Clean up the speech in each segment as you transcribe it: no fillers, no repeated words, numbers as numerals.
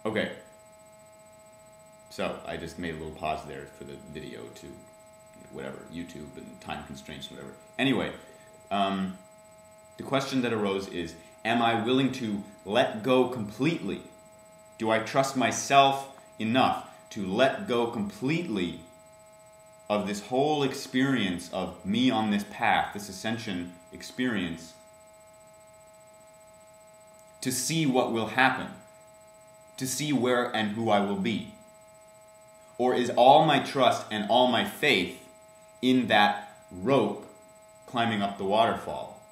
Okay. So I just made a little pause there for the video to whatever, YouTube and time constraints, whatever. Anyway, the question that arose is, am I willing to let go completely? Do I trust myself enough to let go completely of this whole experience of me on this path, this ascension experience, to see what will happen, to see where and who I will be? Or is all my trust and all my faith in that rope climbing up the waterfall?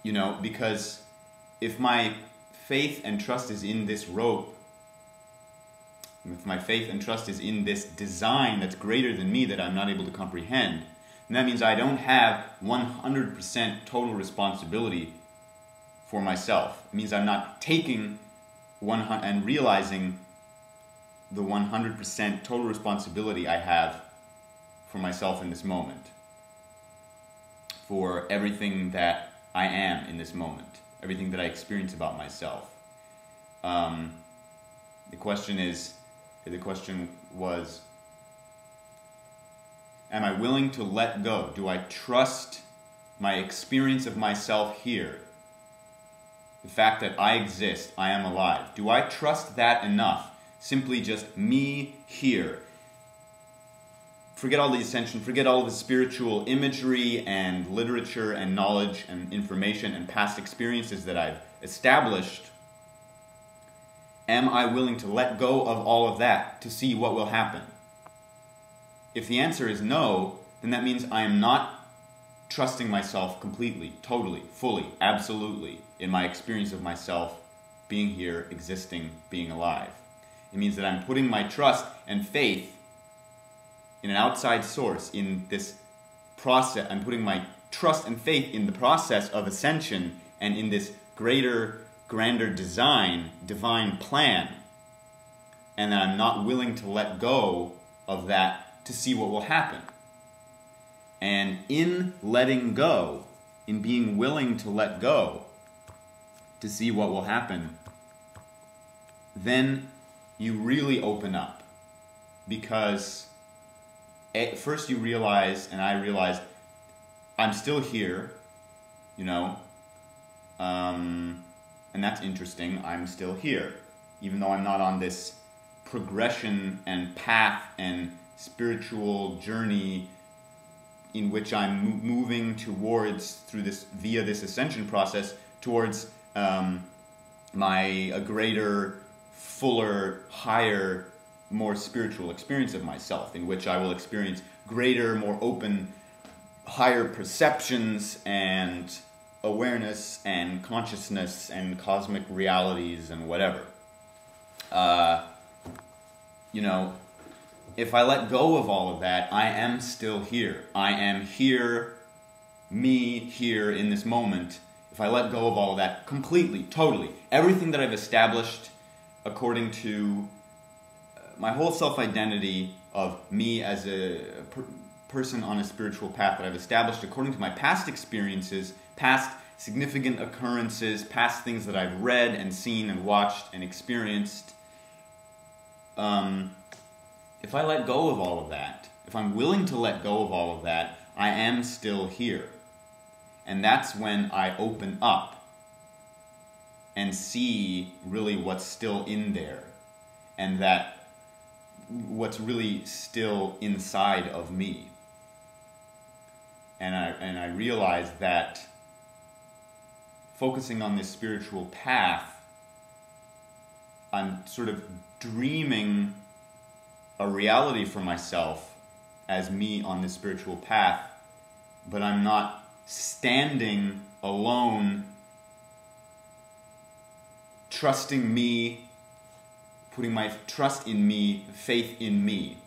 You know, because if my faith and trust is in this rope, if my faith and trust is in this design that's greater than me that I'm not able to comprehend, then that means I don't have 100% total responsibility for myself. It means I'm not taking and realizing the 100% total responsibility I have for myself in this moment, for everything that I am in this moment, everything that I experience about myself. The question was, am I willing to let go? Do I trust my experience of myself here? The fact that I exist, I am alive. Do I trust that enough? Simply just me here. Forget all the ascension, forget all the spiritual imagery and literature and knowledge and information and past experiences that I've established. Am I willing to let go of all of that to see what will happen? If the answer is no, then that means I am not trusting myself completely, totally, fully, absolutely in my experience of myself being here, existing, being alive. It means that I'm putting my trust and faith in an outside source, in this process. I'm putting my trust and faith in the process of ascension and in this greater, grander design, divine plan. And that I'm not willing to let go of that to see what will happen. And in letting go, in being willing to let go to see what will happen, then you really open up. Because at first you realize, and I realized, I'm still here, you know, and that's interesting. I'm still here, even though I'm not on this progression and path and spiritual journey in which I'm moving towards, via this ascension process, towards a greater, fuller, higher, more spiritual experience of myself, in which I will experience greater, more open, higher perceptions and awareness and consciousness and cosmic realities and whatever. You know, if I let go of all of that, I am still here. I am here, me here in this moment. If I let go of all of that completely, totally, everything that I've established according to my whole self-identity of me as a person on a spiritual path that I've established according to my past experiences, past significant occurrences, past things that I've read and seen and watched and experienced. If I let go of all of that, if I'm willing to let go of all of that, I am still here. And that's when I open up and see really what's still in there, and that what's really still inside of me. And I realize that focusing on this spiritual path, I'm sort of dreaming a reality for myself as me on this spiritual path, but I'm not standing alone, trusting me, putting my trust in me, faith in me.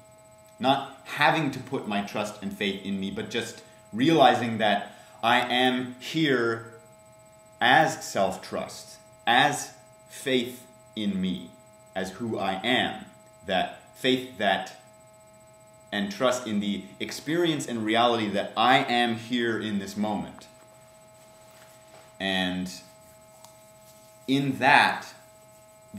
Not having to put my trust and faith in me, but just realizing that I am here as self-trust, as faith in me, as who I am, that faith that and trust in the experience and reality that I am here in this moment. And in that,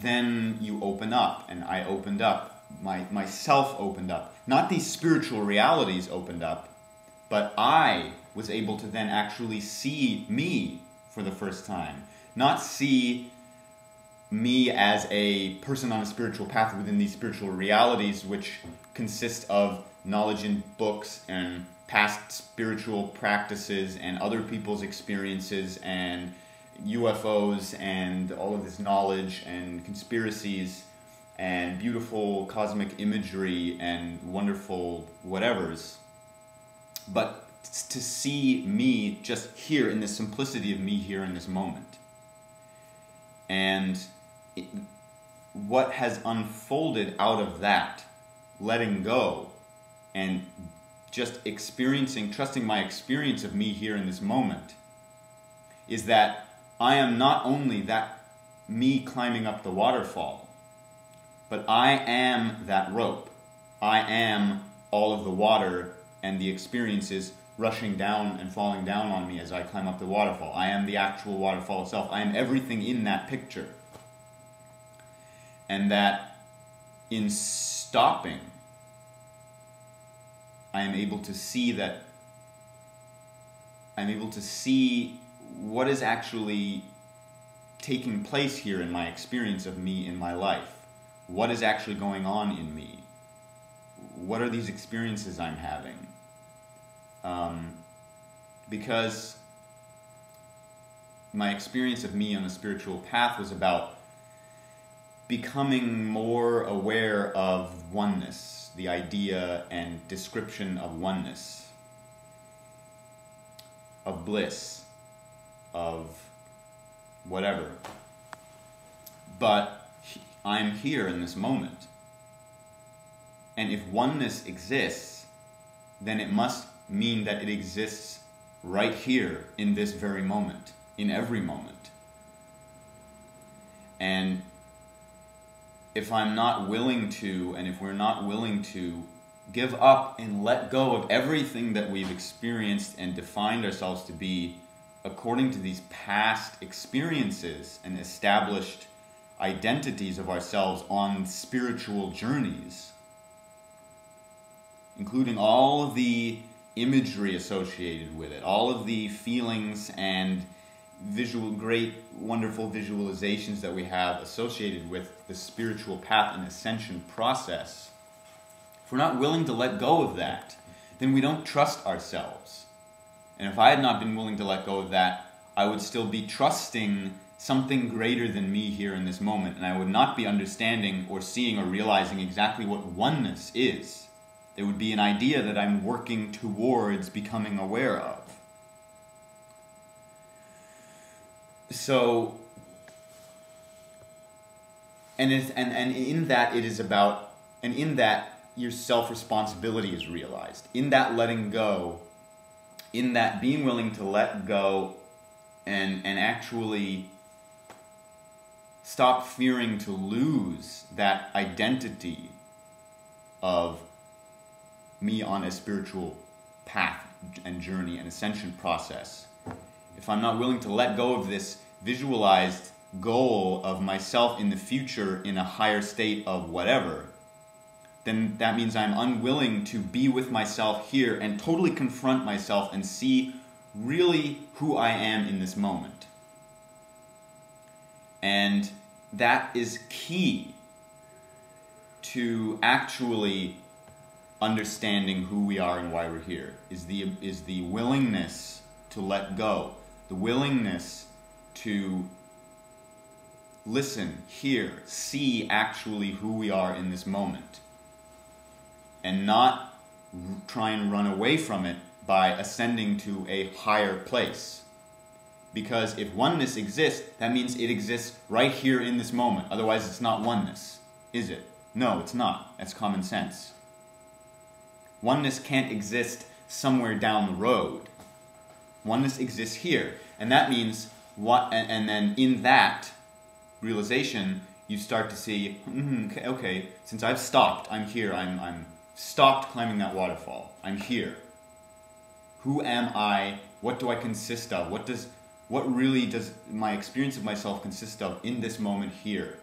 then you open up, and I opened up. Myself opened up. Not these spiritual realities opened up, but I was able to then actually see me for the first time. Not see me as a person on a spiritual path within these spiritual realities, which consist of knowledge in books and past spiritual practices and other people's experiences and UFOs and all of this knowledge and conspiracies and beautiful cosmic imagery and wonderful whatevers, but to see me just here in the simplicity of me here in this moment. And what has unfolded out of that, letting go and just experiencing, trusting my experience of me here in this moment, is that I am not only that me climbing up the waterfall, but I am that rope. I am all of the water and the experiences rushing down and falling down on me as I climb up the waterfall. I am the actual waterfall itself. I am everything in that picture. And that in stopping, I am able to see that, I'm able to see what is actually taking place here in my experience of me in my life. What is actually going on in me? What are these experiences I'm having? Because my experience of me on the spiritual path was about becoming more aware of oneness, the idea and description of oneness, of bliss, of whatever. But I'm here in this moment. And if oneness exists, then it must mean that it exists right here in this very moment, in every moment. And if I'm not willing to, and if we're not willing to give up and let go of everything that we've experienced and defined ourselves to be according to these past experiences and established identities of ourselves on spiritual journeys, including all of the imagery associated with it, all of the feelings and great, wonderful visualizations that we have associated with the spiritual path and ascension process. If we're not willing to let go of that, then we don't trust ourselves. And if I had not been willing to let go of that, I would still be trusting something greater than me here in this moment, and I would not be understanding or seeing or realizing exactly what oneness is. There would be an idea that I'm working towards becoming aware of. So, and in that it is about, and in that your self-responsibility is realized. In that letting go, in that being willing to let go and actually stop fearing to lose that identity of me on a spiritual path and journey and ascension process. If I'm not willing to let go of this visualized goal of myself in the future in a higher state of whatever, then that means I'm unwilling to be with myself here and totally confront myself and see really who I am in this moment. And that is key to actually understanding who we are and why we're here, is the willingness to let go, the willingness to listen, hear, see actually who we are in this moment, and not try and run away from it by ascending to a higher place. Because if oneness exists, that means it exists right here in this moment. Otherwise it's not oneness, is it? No, it's not. That's common sense. Oneness can't exist somewhere down the road. Oneness exists here. And that means, and then in that realization, you start to see, okay, since I've stopped, I'm here, I'm stopped climbing that waterfall. I'm here. Who am I? What do I consist of? What really does my experience of myself consist of in this moment here?